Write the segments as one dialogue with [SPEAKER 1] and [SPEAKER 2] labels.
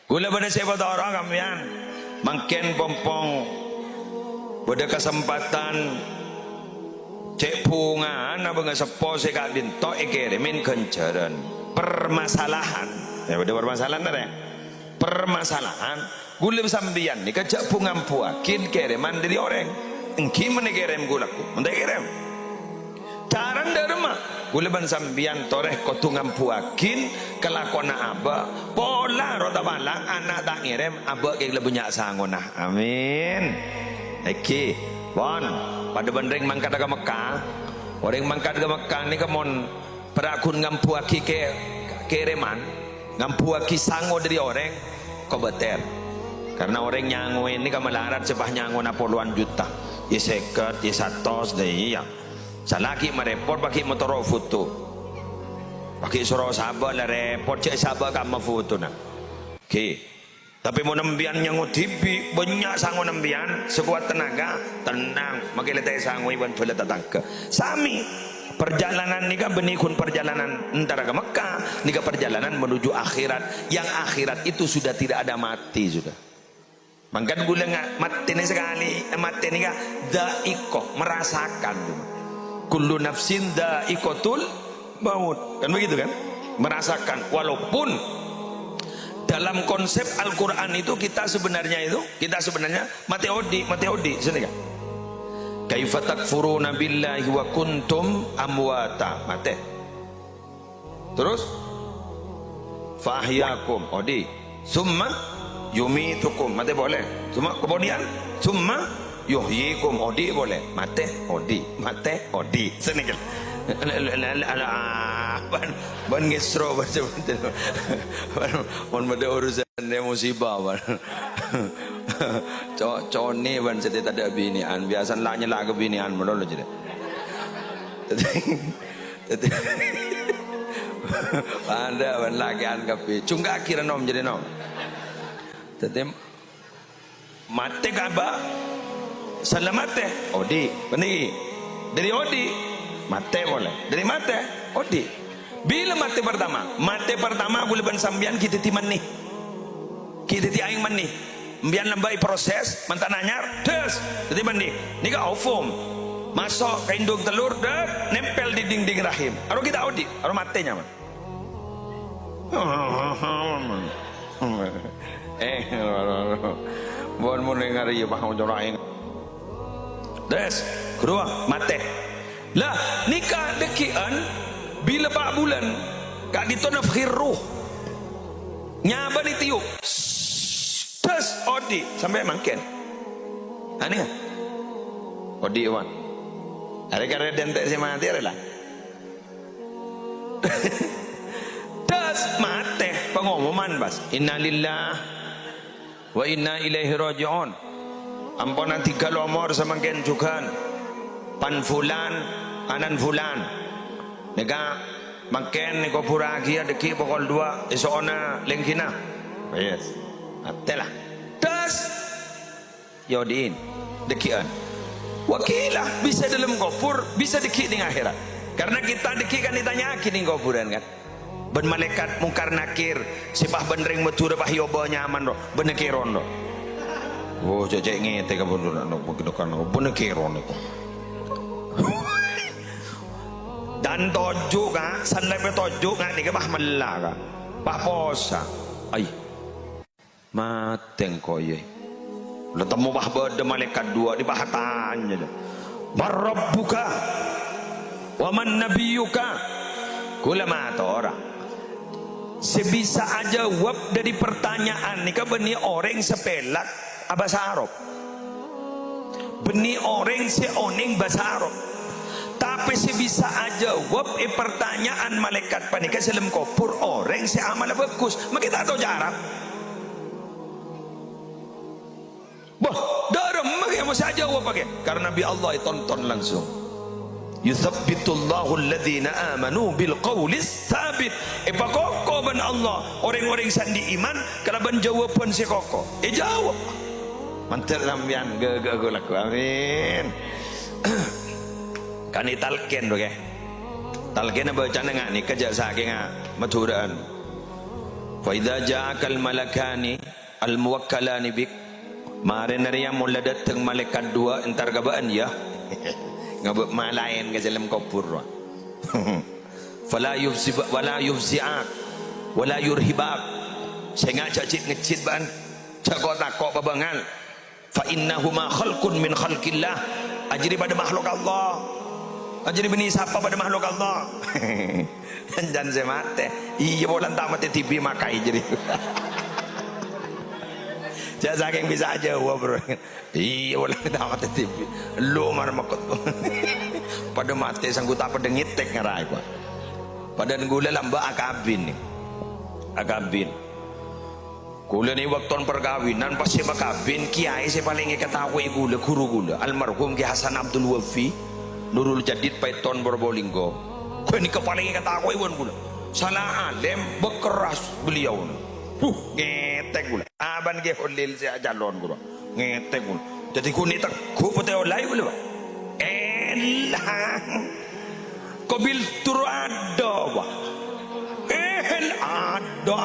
[SPEAKER 1] Gula pada siapa orang kamian mangken pompong pada kesempatan cek pungan apa nggak sepo sekak binto ekeremin kencaran permasalahan ya pada permasalahan ada ya permasalahan gula sambian nih kejak pungan puakin kereman dari orang engki mana kerem gulaku untuk kerem caran derma gula ban sambian toreh kotungan puakin kelakona aba pola rota balang anak tak ngirim aba kek lebanyak sangonah amin eki bon pada bandring mangkat ke Mekah orang mangkat ke Mekah ni kemon perakun ngampuaki ke kereman ngampuaki sango dari orang kau beter karena orang nyango ini kamalarat sebah nyango na puluhan juta ya seket ya satos deh ya salaki merepot pakai motor foto pakai suruh sabar lah repot cek sabar kamu foto nak oke tapi mau nembian yang utipi banyak sangu nembian sekuat tenaga tenang makin letak sangu iban boleh datang ke sami perjalanan nikah benikun perjalanan antara ke Mekah nikah perjalanan menuju akhirat yang akhirat itu sudah tidak ada mati sudah mangkan gula nggak mati ini sekali mati nikah daikoh merasakan kullu nafsin daikotul maut kan begitu kan merasakan walaupun dalam konsep Al-Quran itu kita sebenarnya mati odi sini kan kaifa takfuruna billahi wa kuntum amwata mati terus fahyakum odi summa yumitukum mati boleh cuma kemudian summa yuhyikum odi boleh mati odi sini kan ban ngesro ban pada urusan musibah ban cowok ni ban setiap ada binian biasa lah nyela ke binian melulu jadi anda ban lagi angkapi cungga kira nom jadi nom jadi mati kaba selamat teh odi benih dari odi mate boleh dari mate odi bila mate pertama boleh ban sambian kita ti manih kita ti aing manih mbian lambai proses mantan anyar des jadi mandi nika aufum masuk ke indung telur dan nempel di dinding rahim aro kita odi aro matenya man bon mun ngari ya paham joraing des kedua mate lah nikah dekian bila 4 bulan kak ditonaf khirruh nyaba ditiup tes odi sampai mangken aneh kan odi wan ada karena dentek si mati ada lah tes mate pengumuman bas innalillah wa inna ilaihi raji'un ampun nanti kalau umur semakin juga pan fulan anan fulan nega makin niko puragi deki pokol 2 esona lengkina yes telah tas yodin dekian wakilah bisa dalam kopur bisa deki di akhirat karena kita deki kan ditanya kini kopuran kan ben malaikat mungkar nakir sipah benring metu bah yoba nyaman ro benekiron ro oh cecek ngete ka bundur no begitu kan benekiron itu dan tojuk ka sanlepe tojuk ka ni ka bah mella ka bah posa ai mateng koye letemu bah bede malaikat 2 di bahatannya marabbuka wa man nabiyuka kula mata orang sebisa aja jawab dari pertanyaan ni ka beni orang sepelak bahasa Arab beni orang seoning bahasa Arab tapi sebisa aja jawab pertanyaan malaikat panika selem kopur orang se amal bagus mak kita tahu jarak boh daram mak ya mesti aja jawab pakai karena Nabi Allah tonton langsung yuthabbitullahu alladhina amanu bil qawlis thabit pakoko ban Allah orang-orang sandi iman kalau ban jawaban si koko jawab mantel lambian ge laku amin kan italken doge talken baca nengak ni kerja saking maturaan Fa idza ja'akal malakani al muwakkalani bik, mare nariya mula datang malaikat dua entar gabaan ya. Ngabuk malayan ke dalam kubur. Fala yufsib wala yufzi'ak wala yurhibak. Saya ngajak cik ngecit ban cak kok babangal. Fa innahuma khalqun min khalqillah. Ajri pada makhluk Allah. Ajri bini siapa pada makhluk Allah. Jangan saya mati. Iya bolan tak mati TV makai jadi. Jangan saking bisa aja wah bro. Iya bolan tak mati TV. Lu mar makut. Pada mati sanggup tak pada ngitek ngarai gua. Pada gula lamba akabin nih. Akabin. Gula ni waktu perkawinan pasti makabin kiai saya paling ketahui gula guru gula almarhum Ki Hasan Abdul Wafi Nurul Jadid Paiton Borbolinggo. Kau ni kepalanya kata aku iwan gula. Salah alim bekeras beliau. Ngetek gula. Aban ke holil saya jalon gula. Ngetek gula. Jadi kau ni tak kau putih olay gula. Elah. Kau bil turu ada wah. Ada.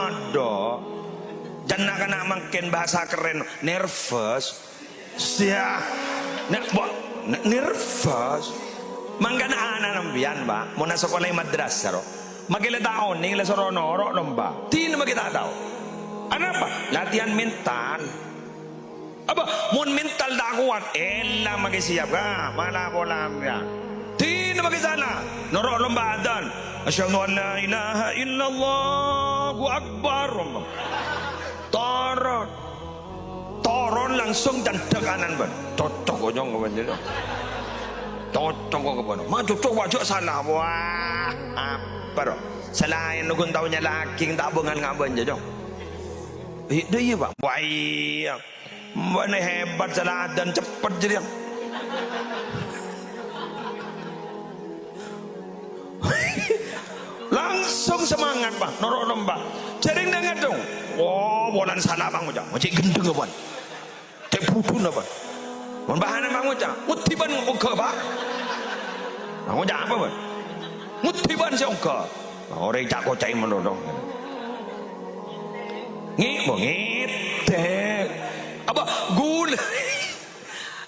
[SPEAKER 1] Jangan kena makin bahasa keren. Nervous. Siap. Nervous. Manggana anak nambian ba, muna sekolah madrasah ro. Magila taon ning la sorono ro lomba. Tino magita tahu. Ano ba? Latihan mental. Aba, mun mental da kuat, ella magisiap ka. Mana bola ambian. Tino magisana. Noro lomba adan. Asyhadu an la ilaha illallah wa akbar. Toron langsung dan kanan ban. Cocok onyong banjir. Cocok ke mana? Maju coba wajah salah. Wah, apa? Selain nukun tahunya laki tak bengan ngaban je dong. Dia iya pak. Wah iya. Mana hebat salah dan cepat jadi. Langsung semangat pak. Norok lomba. Jaring dengar dong. Oh, bolan salah bang ucap. Macam gendeng apa? Cek putun apa? Mun bahan bang ucap. Mutiban ngukah pak. Bang ucap apa pak? Mutiban si ngukah. Orang cak kocai menodong. Ngitek. Apa? Gula.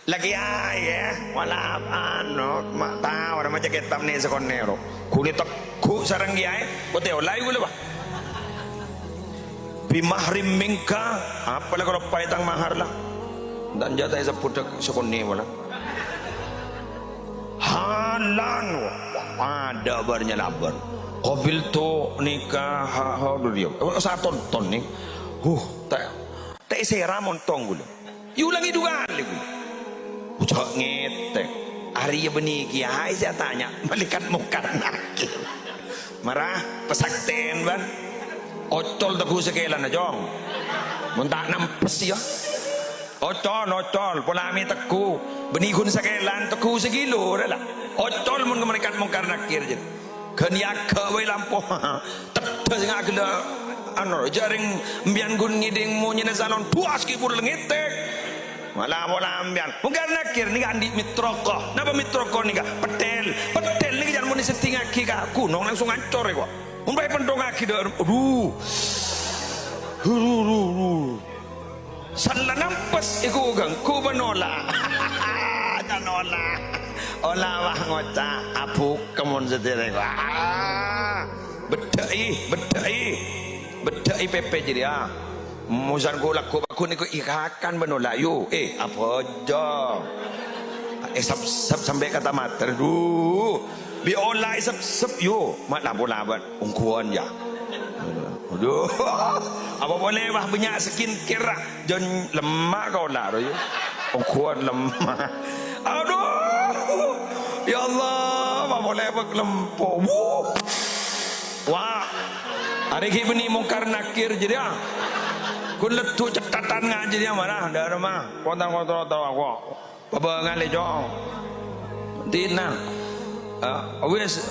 [SPEAKER 1] Lagi ya. Wala ano. Mata. Orang macam ketam ni sekonero. Kulit tak ku sarang dia. Kau olay gula pak. Bimahrim mingka. Apalah kalau paitang mahar lah. Dan jatah sa pudak sekonni wala. Halan ada barnya labar. Qabil tu nikah ha dia. Satu ton ni. Tak seramon tong gula. Iulangi dua kali gula. Ucap ngetek. Hari beni kiai saya tanya, malaikat mungkar nakir. Marah pesakten ban. Ocol tak sekelan aja. Mun tak nampes ya. Ocol, polami teku, benihun sekelan teku segilo lah. Ocol mun mereka mungkar nakir je. Kenyak kawai lampu, tetap sengak kena, jaring bian gun ngiding munyi salon puas kibur lengetek. Malah bola ambian, mungkar nakir ni andi mitroko, napa mitroko ni ka? Petel ni jangan muni setingak kika, kunong langsung ancor ya. Mun bae pendong aki dah, Salah nampas iku gang ku benola. Janola. Olah wah ngoca apu kemun sedere wah. Bedai pepe jadi ah. Musan ku laku aku niku ikakan benola yo. Apa aja. Sab sampai kata mater du. Bi olah sab yo. Mak labu-labat ungkuan ya. Aduh, apa boleh bah banyak skincare jon lemak kau lah tu. Kuat lemak. Aduh, ya Allah, apa boleh bah lempo. Wah, hari ini mungkar nakir jadi ah. Kun letu catatan ngaji dia mana? Dah rumah, kontang aku. Bapa ngali jong. Tina, wes.